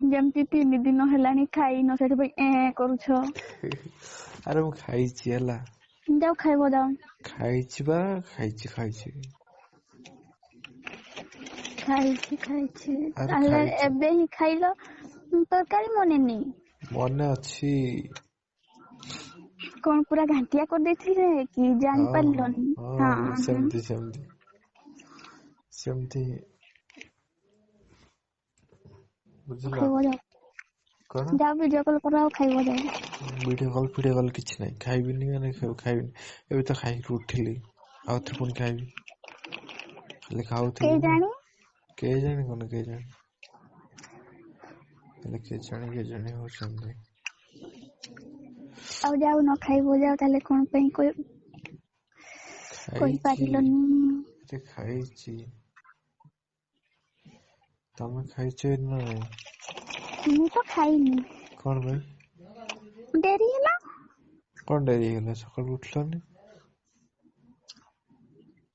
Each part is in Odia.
ଯେମିତି 3 ଦିନ ହେଲାଣି ଖାଇନ ସେଥିପାଇଁ କରୁଛ। ଆରେ ମୁଁ ଖାଇଛି ହେଲା। ଯାଉ ଖାଇବ ଯାଅ। ଖାଇଛି ବା ଖାଇଛି। ଆରେ ତାହେଲେ ଖାଇଛି ଏବେ ହିଁ ଖାଇଲ ତରକାରୀ ମନେନି। ମନେ ଅଛି। କଣ ପୁରା ଘାଣ୍ଟିଆ କରିଦେଇଥିଲେ କି ଜାଣିପାରିଲନି? ହଁ ସେମିତି ବୁଝିଲ। ଖାଇବ ଯାଅ। କଣ ଯାଅ ଭିଡିଓ କଲ୍ କର ଆଉ ଖାଇବ ଯାଅ। ଭିଡିଓ କଲ୍ କିଛି ନାହିଁ। ଖାଇବିନି ମାନେ ଖାଇବିନି। ଏବେ ତ ଖାଇକି ଉଠିଲି। ଆଉଥରେ ପୁଣି ଖାଇବି। ଖାଲି ଖାଉଥିବି ନା। କେଜାଣି କେଜାଣି ହେଲେ କେଜାଣି ହଉଛନ୍ତି। ଆଉ ଯାଉ ନ ଖାଇବ ଯାଉ ତାହେଲେ କଣ ପାଇଁ ଖାଇଛି। ତମେ ଖାଇଛ ନା ନାଇଁ? ମୁଁ ତ ଖାଇନି। କଣ ପାଇଁ? ଡେରି ହେଲା। କଣ ଡେରି ହେଇଗଲା? ସକାଳୁ ଉଠିଲନି?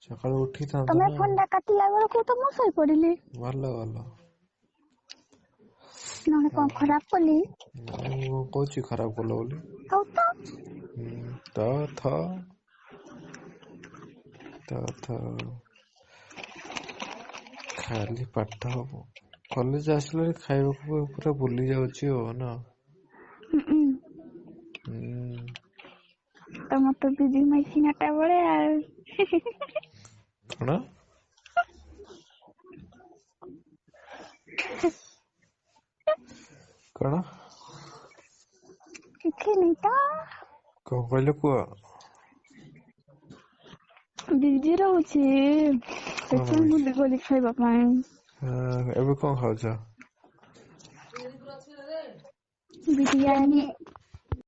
ସକାଳୁ ଉଠିଥାନ୍ତ ତମେ ନା। ଫୋନ୍ ଟା କାଟିଲା ବେଳକୁ ତ ମୁଁ ଶୋଇପଡିଲି। ଭଲ। ନହେଲେ କଣ ଖରାପ କଲି? ନାଇଁ ମୁଁ କଣ କହୁଛି ଖରାପ କଲ ବୋଲି। ହଉ ଖାଲି ପାଠ ହବ। କଲେଜ ଆସିଲେ ଖାଇବାକୁ ପୁରା ଭୁଲି ଯାଉଛି ଆଉ ନା। ତମର ତ ଦିଦି ମାଇସିନାଟା ବେଳେ ଆଉ। କଣ? କଣ? କିଛି ନାଇଁ ତ। କଣ କହିଲ କୁହ? ବିଜି ରହୁଛି କଣ ସେଥିପାଇଁ ଭୁଲିଗଲି ଖାଇବା ପାଇଁ। ଏବେ କଣ ଖାଉଛ? ବିରିୟାନୀ।